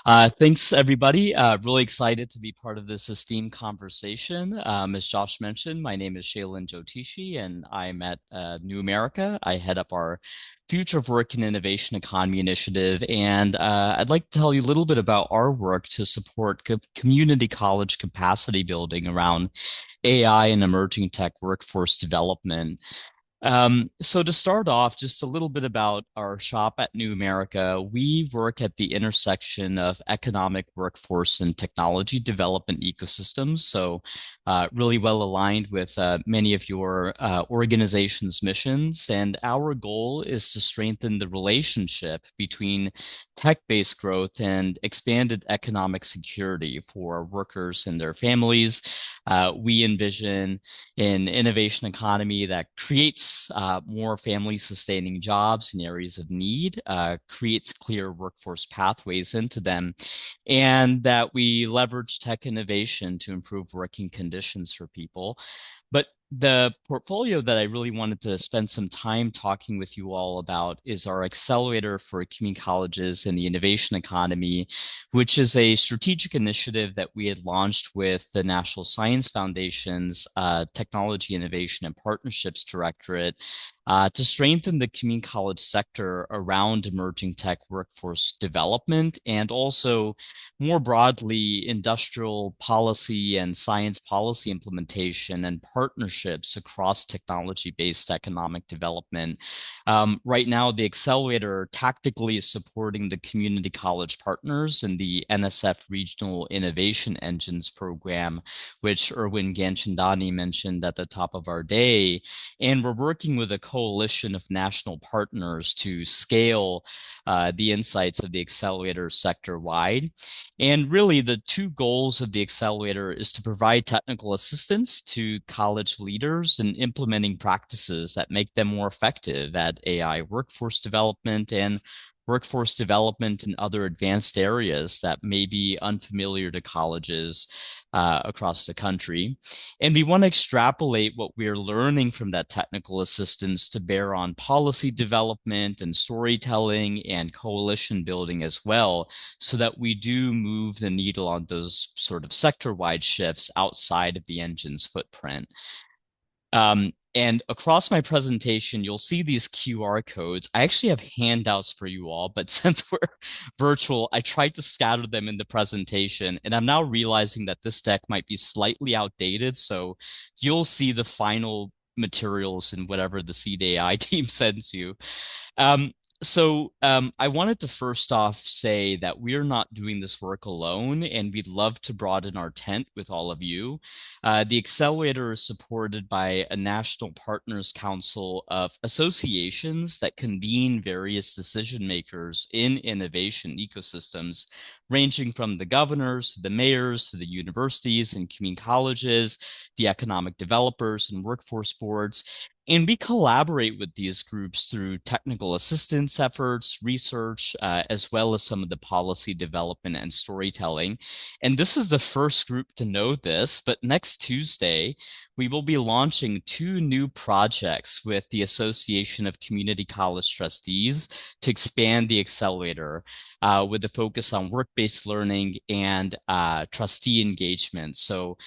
Thanks, everybody. Really excited to be part of this esteemed conversation. As Josh mentioned, my name is Shalin Jyotishi, and I'm at New America. I head up our Future of Work and Innovation Economy Initiative, and I'd like to tell you a little bit about our work to support community college capacity building around AI and emerging tech workforce development. So to start off, just a little bit about our shop at New America. We work at the intersection of economic, workforce, and technology development ecosystems. So really well aligned with many of your organization's missions. And our goal is to strengthen the relationship between tech-based growth and expanded economic security for workers and their families. We envision an innovation economy that creates more family sustaining jobs in areas of need, creates clear workforce pathways into them, and that we leverage tech innovation to improve working conditions for people. But the portfolio that I really wanted to spend some time talking with you all about is our accelerator for community colleges and the innovation economy, which is a strategic initiative that we had launched with the National Science Foundation's Technology Innovation and Partnerships Directorate to strengthen the community college sector around emerging tech workforce development and also more broadly industrial policy and science policy implementation and partnerships across technology-based economic development. Right now, the accelerator tactically is supporting the community college partners in the NSF Regional Innovation Engines program, which Erwin Ganchandani mentioned at the top of our day. And we're working with a coalition of national partners to scale the insights of the accelerator sector wide. And really, the two goals of the accelerator is to provide technical assistance to college leaders in implementing practices that make them more effective at AI workforce development and workforce development in other advanced areas that may be unfamiliar to colleges across the country. And we want to extrapolate what we're learning from that technical assistance to bear on policy development and storytelling and coalition building as well, so that we do move the needle on those sort of sector-wide shifts outside of the engine's footprint. And across my presentation, you'll see these QR codes. I actually have handouts for you all, but since we're virtual, I tried to scatter them in the presentation, and I'm now realizing that this deck might be slightly outdated, so you'll see the final materials in whatever the CDAI team sends you. Um, I wanted to first off say that we're not doing this work alone, and we'd love to broaden our tent with all of you. The accelerator is supported by a national partners council of associations that convene various decision makers in innovation ecosystems, ranging from the governors to the mayors to the universities and community colleges, the economic developers and workforce boards. And we collaborate with these groups through technical assistance efforts, research, as well as some of the policy development and storytelling. And this is the first group to know this, but next Tuesday, we will be launching two new projects with the Association of Community College Trustees to expand the accelerator with a focus on work-based learning and trustee engagement. So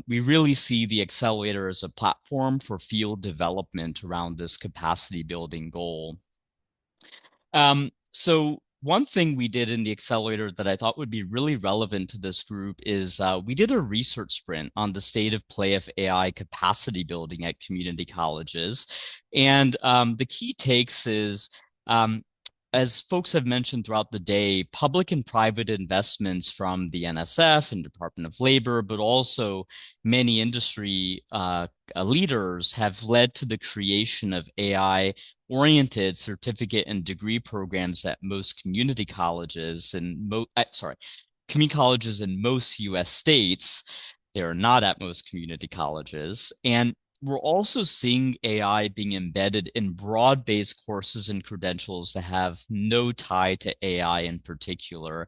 we really see the accelerator as a platform for field development around this capacity building goal. So one thing we did in the accelerator that I thought would be really relevant to this group is we did a research sprint on the state of play of AI capacity building at community colleges. And the key takes is as folks have mentioned throughout the day, public and private investments from the NSF and Department of Labor, but also many industry leaders have led to the creation of AI-oriented certificate and degree programs at most community colleges and community colleges in most U.S. states. They're not at most community colleges. And we're also seeing AI being embedded in broad-based courses and credentials that have no tie to AI in particular.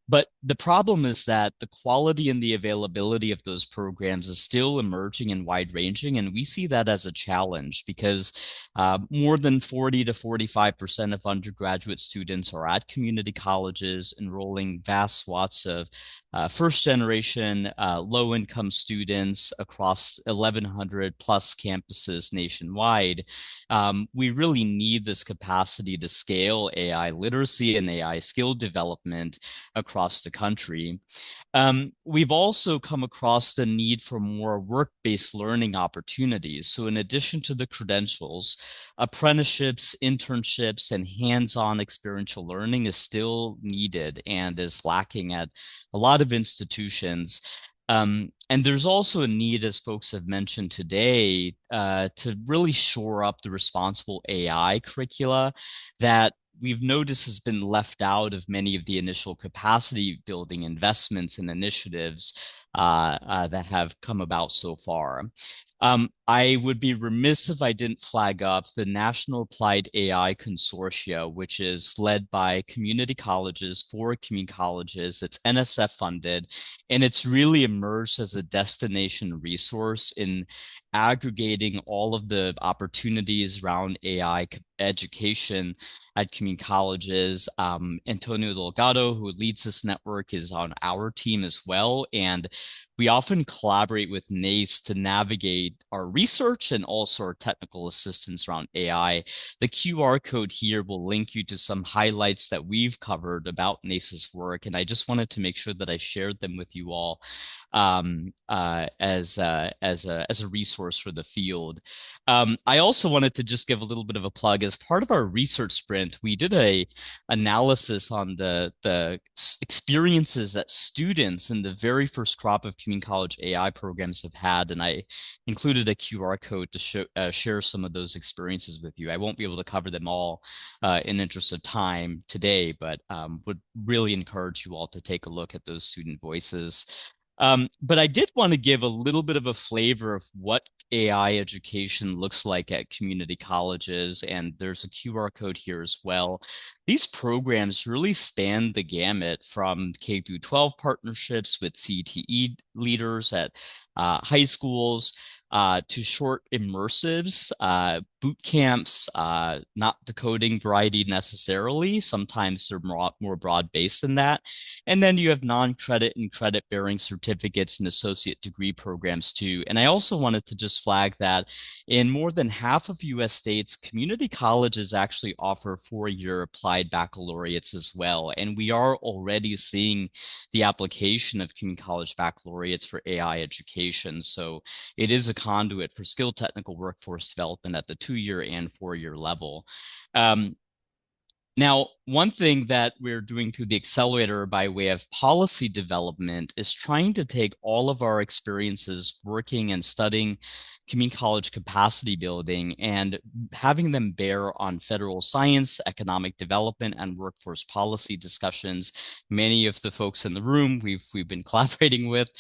But the problem is that the quality and the availability of those programs is still emerging and wide ranging. And we see that as a challenge because more than 40 to 45% of undergraduate students are at community colleges, enrolling vast swaths of first generation low income students across 1,100 plus campuses nationwide. We really need this capacity to scale AI literacy and AI skill development across the country. We've also come across the need for more work-based learning opportunities. So in addition to the credentials, apprenticeships, internships, and hands-on experiential learning is still needed and is lacking at a lot of institutions. And there's also a need, as folks have mentioned today, to really shore up the responsible AI curricula that we've noticed has been left out of many of the initial capacity building investments and initiatives that have come about so far. I would be remiss if I didn't flag up the National Applied AI Consortia, which is led by community colleges for community colleges. It's NSF funded, and it's really emerged as a destination resource in aggregating all of the opportunities around AI education at community colleges. Antonio Delgado, who leads this network, is on our team as well. And we often collaborate with NACE to navigate our research and also our technical assistance around AI. The QR code here will link you to some highlights that we've covered about NACE's work. And I just wanted to make sure that I shared them with you all as a resource for the field. I also wanted to just give a little bit of a plug. As part of our research sprint, we did a analysis on the experiences that students in the very first crop of community college AI programs have had, and I included a QR code to share some of those experiences with you. I won't be able to cover them all in interest of time today, but would really encourage you all to take a look at those student voices. But I did want to give a little bit of a flavor of what AI education looks like at community colleges, and there's a QR code here as well. These programs really span the gamut from K through 12 partnerships with CTE leaders at high schools to short immersives, boot camps, not the coding variety necessarily. Sometimes they're more broad based than that. And then you have non-credit and credit-bearing certificates and associate degree programs too. And I also wanted to just flag that in more than half of US states, community colleges actually offer four-year applied baccalaureates as well. And we are already seeing the application of community college baccalaureates for AI education. So it is a conduit for skilled technical workforce development at the 2-year and 4-year level. Now, one thing that we're doing through the accelerator by way of policy development is trying to take all of our experiences working and studying community college capacity building and having them bear on federal science, economic development, and workforce policy discussions. Many of the folks in the room we've been collaborating with.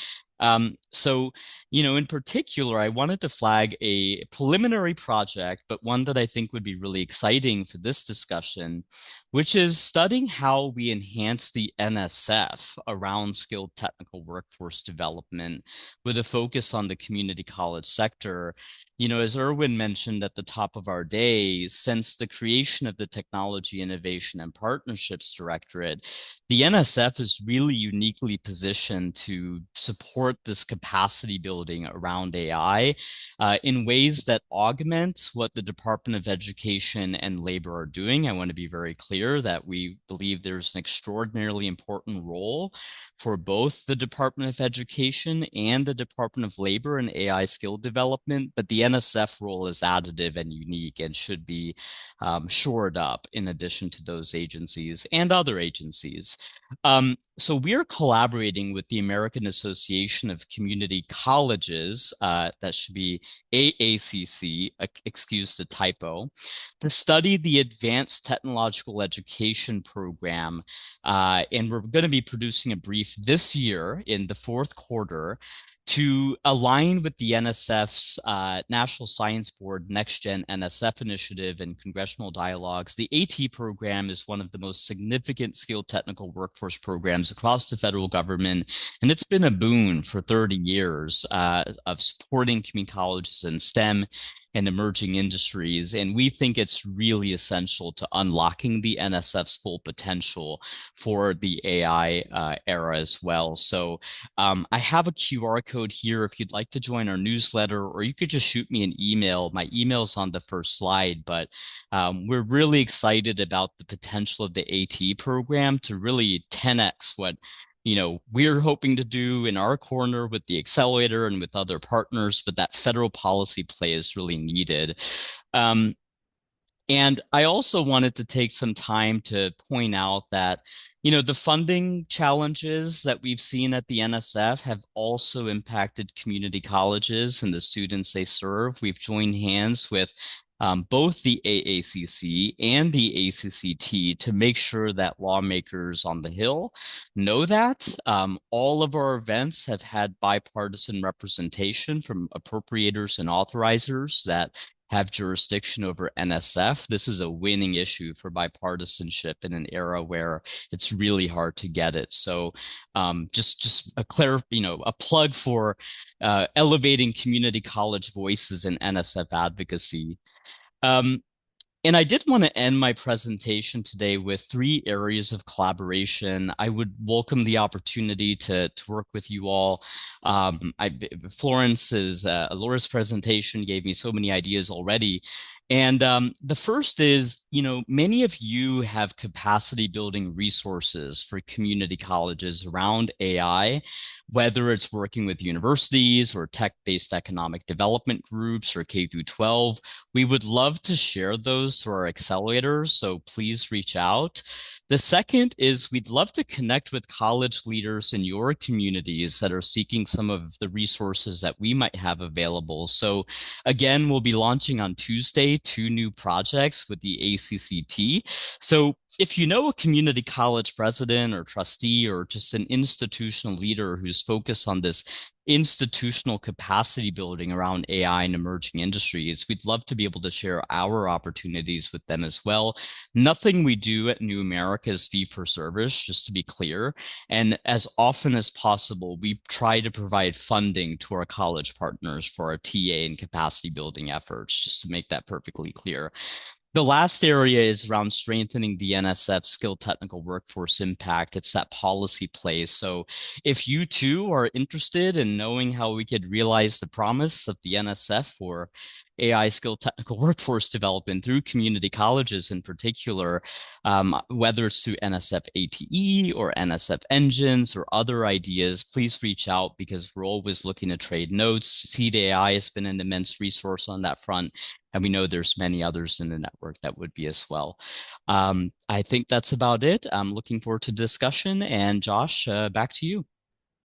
So, in particular, I wanted to flag a preliminary project, but one that I think would be really exciting for this discussion, which is studying how we enhance the NSF around skilled technical workforce development with a focus on the community college sector. As Erwin mentioned at the top of our day, since the creation of the Technology Innovation and Partnerships Directorate, the NSF is really uniquely positioned to support this capacity building around AI in ways that augment what the Department of Education and Labor are doing. I want to be very clear that we believe there's an extraordinarily important role for both the Department of Education and the Department of Labor in AI skill development, but the NSF role is additive and unique and should be shored up in addition to those agencies and other agencies. So we're collaborating with the American Association of Community Colleges, that should be AACC, excuse the typo, to study the Advanced Technological Education Program. And we're going to be producing a brief this year in the fourth quarter To align with the NSF's National Science Board Next Gen NSF initiative and congressional dialogues, the AT program is one of the most significant skilled technical workforce programs across the federal government, and it's been a boon for 30 years of supporting community colleges in STEM and emerging industries. And we think it's really essential to unlocking the NSF's full potential for the AI era as well. So I have a QR code here if you'd like to join our newsletter, or you could just shoot me an email. My email's on the first slide, but we're really excited about the potential of the AT program to really 10x what we're hoping to do in our corner with the accelerator and with other partners, but that federal policy play is really needed. Um, and I also wanted to take some time to point out that, the funding challenges that we've seen at the NSF have also impacted community colleges and the students they serve. We've joined hands with both the AACC and the ACCT to make sure that lawmakers on the Hill know that. All of our events have had bipartisan representation from appropriators and authorizers that have jurisdiction over NSF. This is a winning issue for bipartisanship in an era where it's really hard to get it. So, just a plug for elevating community college voices in NSF advocacy. Um, and I did want to end my presentation today with three areas of collaboration. I would welcome the opportunity to work with you all. Florence's Laura's presentation gave me so many ideas already. And the first is, many of you have capacity building resources for community colleges around AI, whether it's working with universities or tech-based economic development groups or K through 12. We would love to share those through our accelerators, so please reach out. The second is we'd love to connect with college leaders in your communities that are seeking some of the resources that we might have available. So again, we'll be launching on Tuesday 2 new projects with the ACCT. So if you know a community college president or trustee or just an institutional leader who's focused on this institutional capacity building around AI and emerging industries, we'd love to be able to share our opportunities with them as well. Nothing we do at New America is fee for service, just to be clear. And as often as possible, we try to provide funding to our college partners for our TA and capacity building efforts, just to make that perfectly clear. The last area is around strengthening the NSF skilled technical workforce impact. It's that policy play. So if you too are interested in knowing how we could realize the promise of the NSF for AI skilled technical workforce development through community colleges in particular, whether it's through NSF ATE or NSF engines or other ideas, please reach out because we're always looking to trade notes. Seed AI has been an immense resource on that front. And we know there's many others in the network that would be as well. I think that's about it. I'm looking forward to discussion. And Josh, back to you.